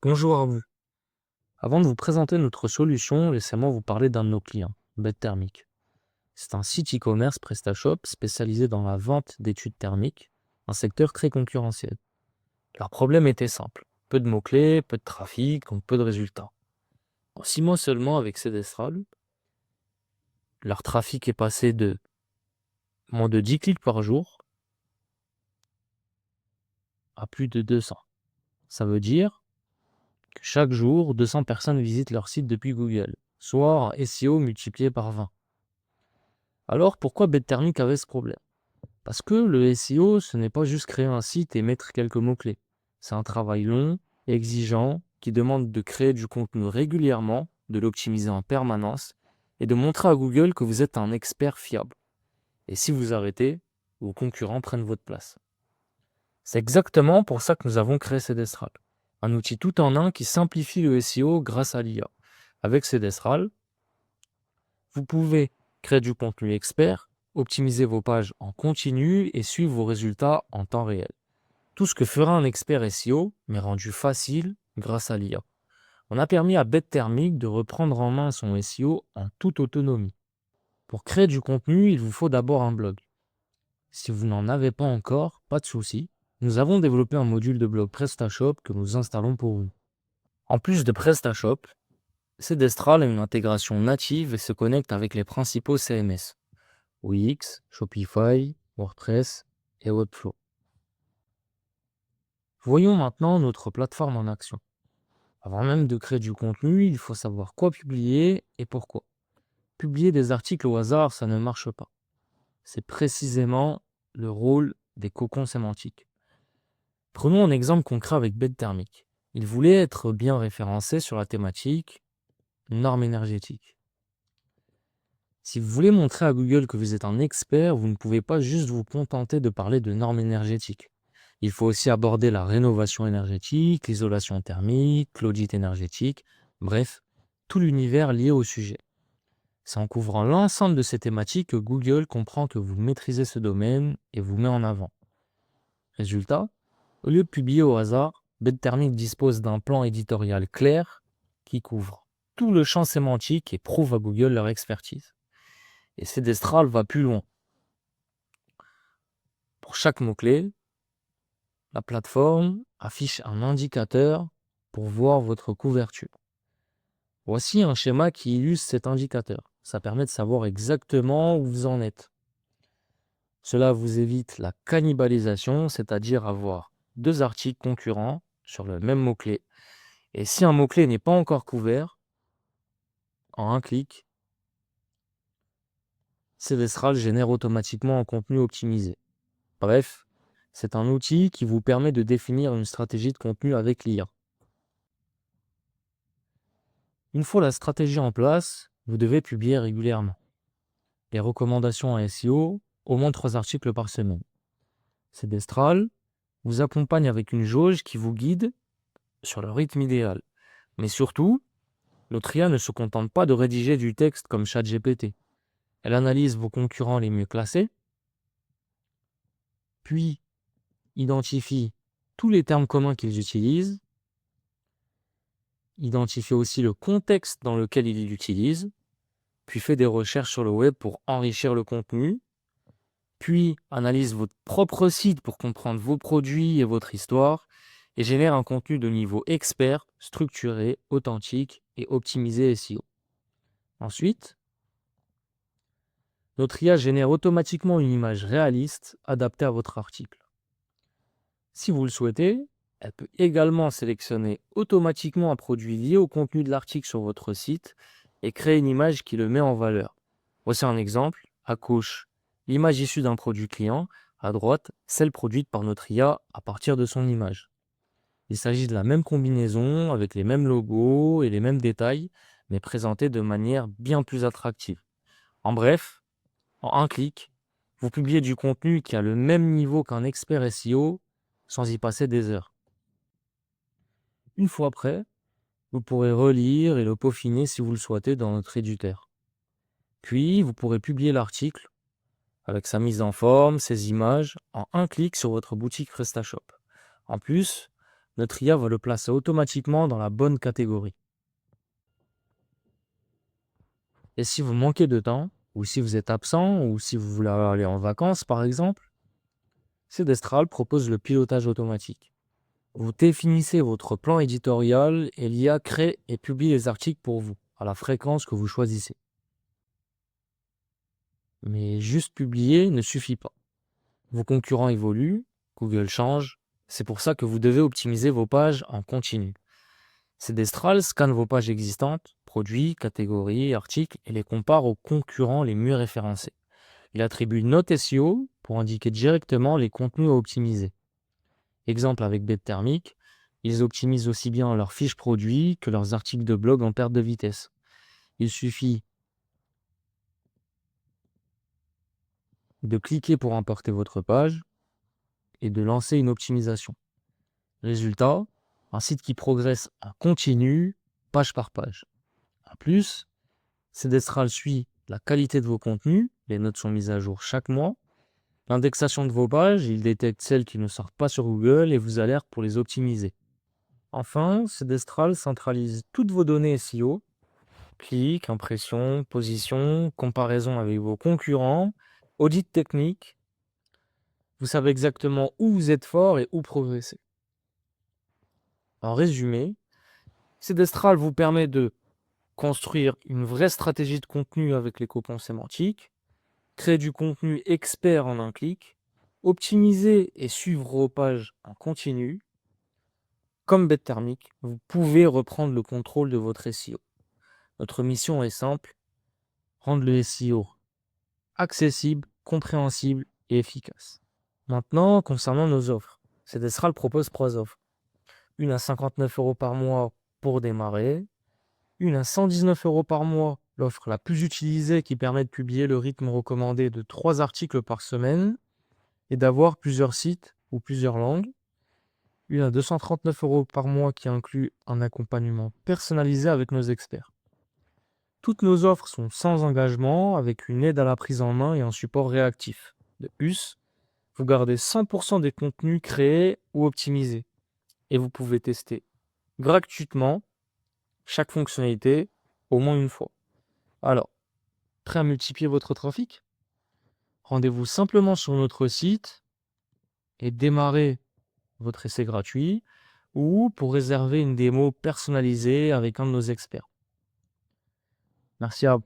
Bonjour à vous. Avant de vous présenter notre solution, laissez-moi vous parler d'un de nos clients, BetThermic. C'est un site e-commerce PrestaShop spécialisé dans la vente d'études thermiques, un secteur très concurrentiel. Leur problème était simple. Peu de mots-clés, peu de trafic, donc peu de résultats. En 6 mois seulement avec Cdestral, leur trafic est passé de moins de 10 clics par jour à plus de 200. Ça veut dire que chaque jour, 200 personnes visitent leur site depuis Google, soit un SEO multiplié par 20. Alors pourquoi BetThermic avait ce problème? Parce que le SEO, ce n'est pas juste créer un site et mettre quelques mots-clés. C'est un travail long, exigeant, qui demande de créer du contenu régulièrement, de l'optimiser en permanence et de montrer à Google que vous êtes un expert fiable. Et si vous arrêtez, vos concurrents prennent votre place. C'est exactement pour ça que nous avons créé Cdestral, un outil tout en un qui simplifie le SEO grâce à l'IA. Avec Cdestral, vous pouvez créer du contenu expert, optimiser vos pages en continu et suivre vos résultats en temps réel. Tout ce que fera un expert SEO, mais rendu facile grâce à l'IA. On a permis à BetThermic de reprendre en main son SEO en toute autonomie. Pour créer du contenu, il vous faut d'abord un blog. Si vous n'en avez pas encore, pas de souci. Nous avons développé un module de blog PrestaShop que nous installons pour vous. En plus de PrestaShop, Cdestral a une intégration native et se connecte avec les principaux CMS. Wix, Shopify, WordPress et Webflow. Voyons maintenant notre plateforme en action. Avant même de créer du contenu, il faut savoir quoi publier et pourquoi. Publier des articles au hasard, ça ne marche pas. C'est précisément le rôle des cocons sémantiques. Prenons un exemple concret avec BetThermic. Il voulait être bien référencé sur la thématique normes énergétiques. Si vous voulez montrer à Google que vous êtes un expert, vous ne pouvez pas juste vous contenter de parler de normes énergétiques. Il faut aussi aborder la rénovation énergétique, l'isolation thermique, l'audit énergétique, bref, tout l'univers lié au sujet. C'est en couvrant l'ensemble de ces thématiques que Google comprend que vous maîtrisez ce domaine et vous met en avant. Résultat, au lieu de publier au hasard, BetThermic dispose d'un plan éditorial clair qui couvre tout le champ sémantique et prouve à Google leur expertise. Et Cdestral va plus loin. Pour chaque mot-clé, la plateforme affiche un indicateur pour voir votre couverture. Voici un schéma qui illustre cet indicateur. Ça permet de savoir exactement où vous en êtes. Cela vous évite la cannibalisation, c'est-à-dire avoir deux articles concurrents sur le même mot-clé. Et si un mot-clé n'est pas encore couvert, en un clic, Cdestral génère automatiquement un contenu optimisé. Bref, c'est un outil qui vous permet de définir une stratégie de contenu avec l'IA. Une fois la stratégie en place, vous devez publier régulièrement. Les recommandations en SEO, au moins 3 articles par semaine. Cdestral vous accompagne avec une jauge qui vous guide sur le rythme idéal. Mais surtout, notre IA ne se contente pas de rédiger du texte comme ChatGPT. Elle analyse vos concurrents les mieux classés, puis identifie tous les termes communs qu'ils utilisent, identifie aussi le contexte dans lequel ils l'utilisent, puis fait des recherches sur le web pour enrichir le contenu, puis analyse votre propre site pour comprendre vos produits et votre histoire, et génère un contenu de niveau expert, structuré, authentique et optimisé SEO. Ensuite, notre IA génère automatiquement une image réaliste adaptée à votre article. Si vous le souhaitez, elle peut également sélectionner automatiquement un produit lié au contenu de l'article sur votre site et créer une image qui le met en valeur. Voici un exemple. À gauche, l'image issue d'un produit client. À droite, celle produite par notre IA à partir de son image. Il s'agit de la même combinaison avec les mêmes logos et les mêmes détails, mais présentés de manière bien plus attractive. En bref, en un clic, vous publiez du contenu qui a le même niveau qu'un expert SEO sans y passer des heures. Une fois prêt, vous pourrez relire et le peaufiner si vous le souhaitez dans notre éditeur. Puis, vous pourrez publier l'article avec sa mise en forme, ses images, en un clic sur votre boutique PrestaShop. En plus, notre IA va le placer automatiquement dans la bonne catégorie. Et si vous manquez de temps, ou si vous êtes absent, ou si vous voulez aller en vacances par exemple, Cdestral propose le pilotage automatique. Vous définissez votre plan éditorial et l'IA crée et publie les articles pour vous, à la fréquence que vous choisissez. Mais juste publier ne suffit pas. Vos concurrents évoluent, Google change, c'est pour ça que vous devez optimiser vos pages en continu. Cdestral scanne vos pages existantes, produits, catégories, articles, et les compare aux concurrents les mieux référencés. Il attribue une note SEO pour indiquer directement les contenus à optimiser. Exemple avec BetThermic, ils optimisent aussi bien leurs fiches produits que leurs articles de blog en perte de vitesse. Il suffit de cliquer pour importer votre page et de lancer une optimisation. Résultat, un site qui progresse en continu, page par page. En plus, Cdestral suit la qualité de vos contenus, les notes sont mises à jour chaque mois. L'indexation de vos pages, il détecte celles qui ne sortent pas sur Google et vous alerte pour les optimiser. Enfin, Cdestral centralise toutes vos données SEO, clics, impressions, positions, comparaison avec vos concurrents, audit technique. Vous savez exactement où vous êtes fort et où progresser. En résumé, Cdestral vous permet de construire une vraie stratégie de contenu avec les copons sémantiques, créer du contenu expert en un clic, optimiser et suivre vos pages en continu. Comme BetThermic, vous pouvez reprendre le contrôle de votre SEO. Notre mission est simple, rendre le SEO accessible, compréhensible et efficace. Maintenant, concernant nos offres, Cdestral propose 3 offres. Une à 59 € par mois pour démarrer, une à 119 € par mois, l'offre la plus utilisée qui permet de publier le rythme recommandé de 3 articles par semaine et d'avoir plusieurs sites ou plusieurs langues. Une à 239 € par mois qui inclut un accompagnement personnalisé avec nos experts. Toutes nos offres sont sans engagement, avec une aide à la prise en main et un support réactif. De plus, vous gardez 100% des contenus créés ou optimisés. Et vous pouvez tester gratuitement chaque fonctionnalité au moins une fois. Alors, prêt à multiplier votre trafic? Rendez-vous simplement sur notre site et démarrez votre essai gratuit ou pour réserver une démo personnalisée avec un de nos experts. Merci à